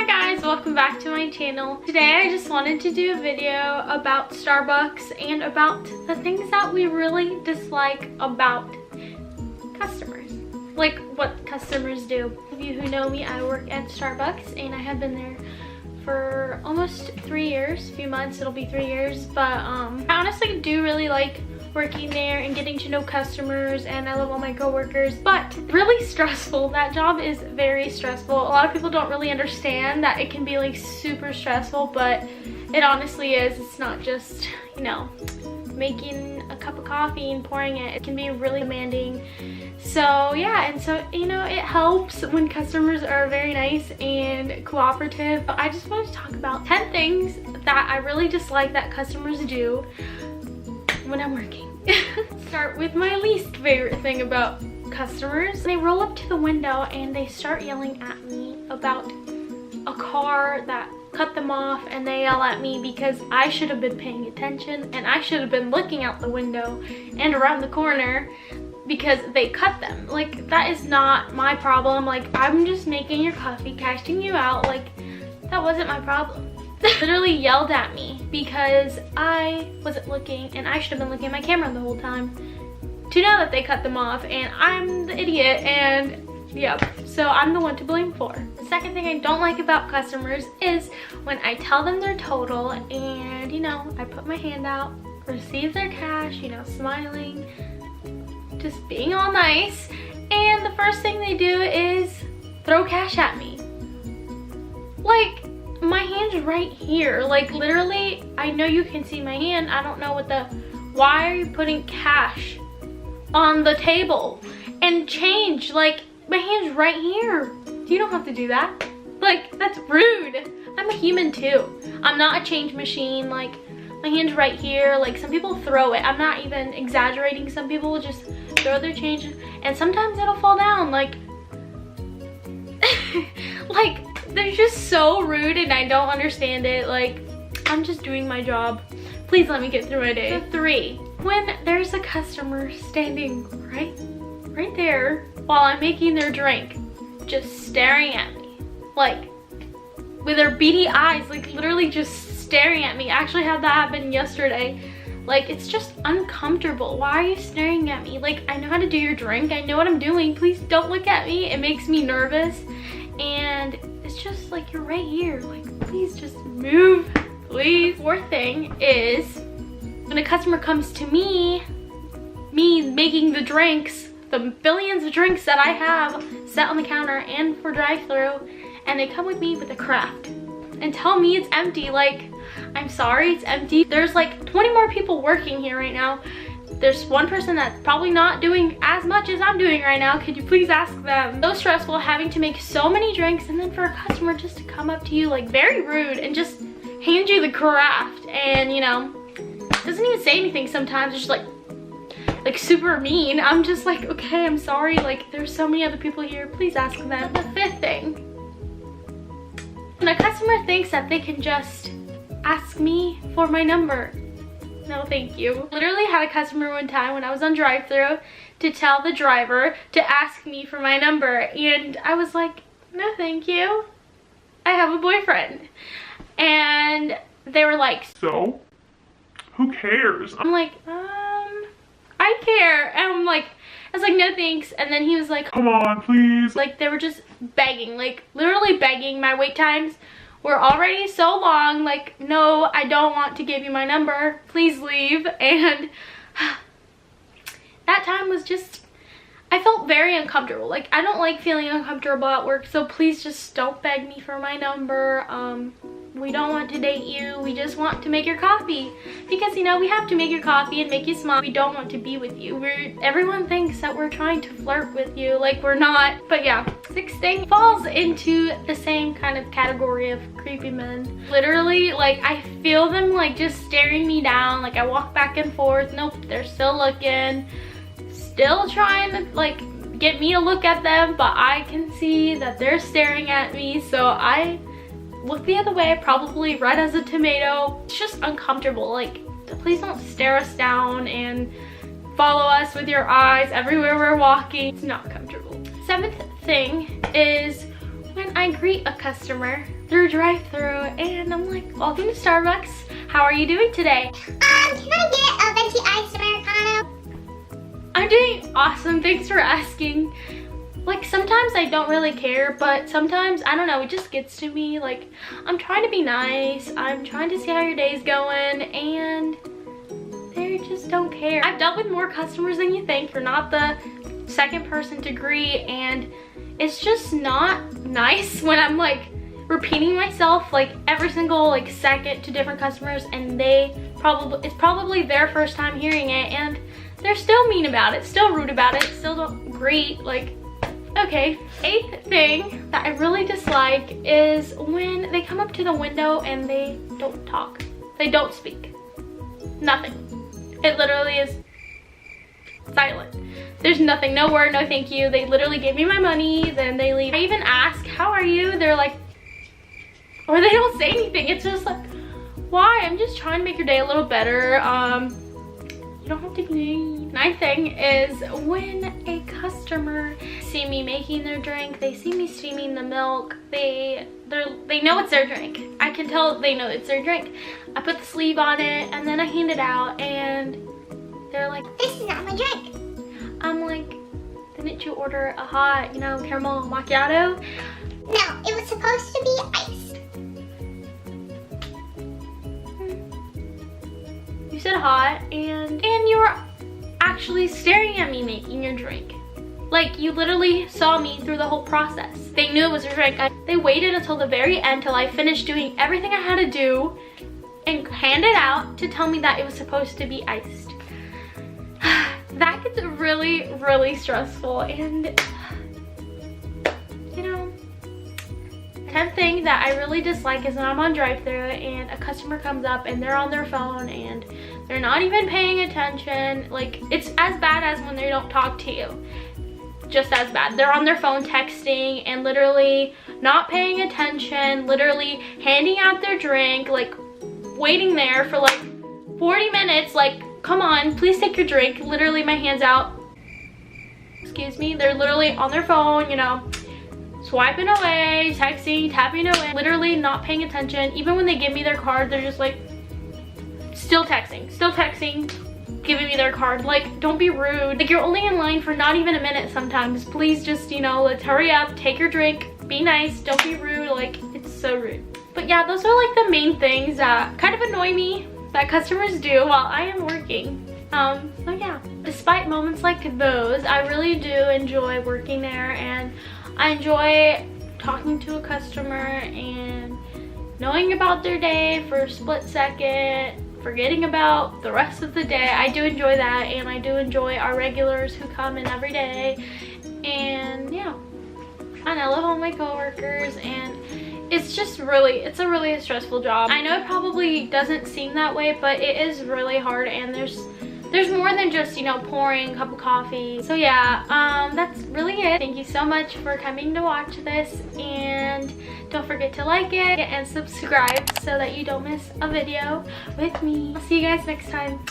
guys, welcome back to my channel. Today I just wanted to do a video about Starbucks and about the things that we really dislike about customers. Like what customers do. Those of you who know me, I work at Starbucks and I have been there for almost 3 years, a few months, it'll be 3 years. But I honestly do really like working there and getting to know customers, and I love all my coworkers, but really stressful. That job is very stressful. A lot of people don't really understand that it can be like super stressful, but it honestly is. It's not just, you know, making a cup of coffee and pouring it. It can be really demanding. So yeah, and so, you know, it helps when customers are very nice and cooperative. But I just wanted to talk about 10 things that I really dislike that customers do when I'm working. Start with my least favorite thing about customers. They roll up to the window and they start yelling at me about a car that cut them off, and they yell at me because I should have been paying attention and I should have been looking out the window and around the corner because they cut them. Like, that is not my problem. Like, I'm just making your coffee, casting you out. Like, that wasn't my problem. Literally yelled at me because I wasn't looking and I should have been looking at my camera the whole time to know that they cut them off, and I'm the idiot, and yep, so I'm the one to blame for. The second thing I don't like about customers is when I tell them their total and, you know, I put my hand out, receive their cash, you know, smiling, just being all nice, and the first thing they do is throw cash at me. Like, my hand's right here. Like, literally, I know you can see my hand. I don't know what the, why are you putting cash on the table and change? Like, my hand's right here. You don't have to do that. Like, that's rude. I'm a human too. I'm not a change machine. Like, my hand's right here. Like, some people throw it. I'm not even exaggerating. Some people will just throw their change and sometimes it'll fall down. Like, like, they're just so rude and I don't understand it. Like, I'm just doing my job. Please let me get through my day. So 3, when there's a customer standing right there while I'm making their drink, just staring at me, like with their beady eyes, like literally just staring at me. I actually had that happen yesterday. Like, it's just uncomfortable. Why are you staring at me? Like, I know how to do your drink. I know what I'm doing. Please don't look at me. It makes me nervous. And it's just like, you're right here. Like, please just move, please. 4th thing is when a customer comes to me making the drinks, the billions of drinks that I have set on the counter and for drive-thru, and they come with me with a craft and tell me it's empty. Like, I'm sorry, it's empty. There's like 20 more people working here right now. There's one person that's probably not doing as much as I'm doing right now. Could you please ask them? So stressful having to make so many drinks, and then for a customer just to come up to you, like, very rude and just hand you the craft, and, you know, doesn't even say anything sometimes. It's just like super mean. I'm just like, okay, I'm sorry. Like, there's so many other people here. Please ask them. The 5th thing, when a customer thinks that they can just ask me for my number. No, thank you. Literally had a customer one time when I was on drive-thru to tell the driver to ask me for my number, and I was like, no thank you, I have a boyfriend. And they were like, so who cares? I'm like, I care. And I'm like, I was like, no thanks. And then he was like, come on please. Like, they were just begging, like literally begging. My wait times were already so long. Like, no, I don't want to give you my number, please leave. And that time was just, I felt very uncomfortable. Like, I don't like feeling uncomfortable at work, so please just don't beg me for my number. We don't want to date you. We just want to make your coffee. Because, you know, we have to make your coffee and make you smile. We don't want to be with you. Everyone thinks that we're trying to flirt with you. Like, we're not. But yeah, 6th thing falls into the same kind of category of creepy men. Literally, like, I feel them, like, just staring me down. Like, I walk back and forth. Nope, they're still looking. Still trying to, like, get me to look at them. But I can see that they're staring at me. So I look the other way, probably red as a tomato. It's just uncomfortable. Like, please don't stare us down and follow us with your eyes everywhere we're walking. It's not comfortable. 7th thing is when I greet a customer through drive-thru and I'm like, welcome to Starbucks. How are you doing today? Can I get a venti iced Americano? I'm doing awesome, thanks for asking. Like, sometimes I don't really care, but sometimes, I don't know, it just gets to me. Like, I'm trying to be nice, I'm trying to see how your day's going, and they just don't care. I've dealt with more customers than you think. You're not the second person to greet, and it's just not nice when I'm like repeating myself like every single like second to different customers, and it's probably their first time hearing it, and they're still mean about it, still rude about it, still don't greet. Like, okay. 8th thing that I really dislike is when they come up to the window and they don't talk. They don't speak. Nothing. It literally is silent. There's nothing, no word, no thank you. They literally give me my money, then they leave. I even ask, how are you? They're like, or they don't say anything. It's just like, why? I'm just trying to make your day a little better. You don't have to be. 9th thing is when a customer see me making their drink, they see me steaming the milk, they know it's their drink. I can tell they know it's their drink. I put the sleeve on it and then I hand it out and they're like, this is not my drink. I'm like, didn't you order a hot, you know, caramel macchiato? No, it was supposed to be iced. You said hot, and you were actually staring at me making your drink. Like, you literally saw me through the whole process. They knew it was your drink. They waited until the very end till I finished doing everything I had to do and hand it out to tell me that it was supposed to be iced. That gets really, really stressful, and you know, 10th thing that I really dislike is when I'm on drive-thru and a customer comes up and they're on their phone and they're not even paying attention. Like, it's as bad as when they don't talk to you. Just as bad. They're on their phone texting and literally not paying attention, literally handing out their drink, like waiting there for like 40 minutes. Like, come on, please take your drink. Literally, my hand's out. Excuse me. They're literally on their phone, you know, swiping away, texting, tapping away, literally not paying attention. Even when they give me their card, they're just like still texting, giving me their card. Like, don't be rude. Like, you're only in line for not even a minute sometimes. Please just, you know, let's hurry up, take your drink, be nice, don't be rude. Like, it's so rude. But yeah, those are like the main things that kind of annoy me that customers do while I am working. So yeah, despite moments like those, I really do enjoy working there, and I enjoy talking to a customer and knowing about their day for a split second, forgetting about the rest of the day. I do enjoy that, and I do enjoy our regulars who come in every day, and yeah, and I love all my coworkers, and it's just really, it's a really stressful job. I know it probably doesn't seem that way, but it is really hard, and there's more than just, you know, pouring a cup of coffee. So yeah, that's really it. Thank you so much for coming to watch this, and don't forget to like it and subscribe so that you don't miss a video with me. I'll see you guys next time.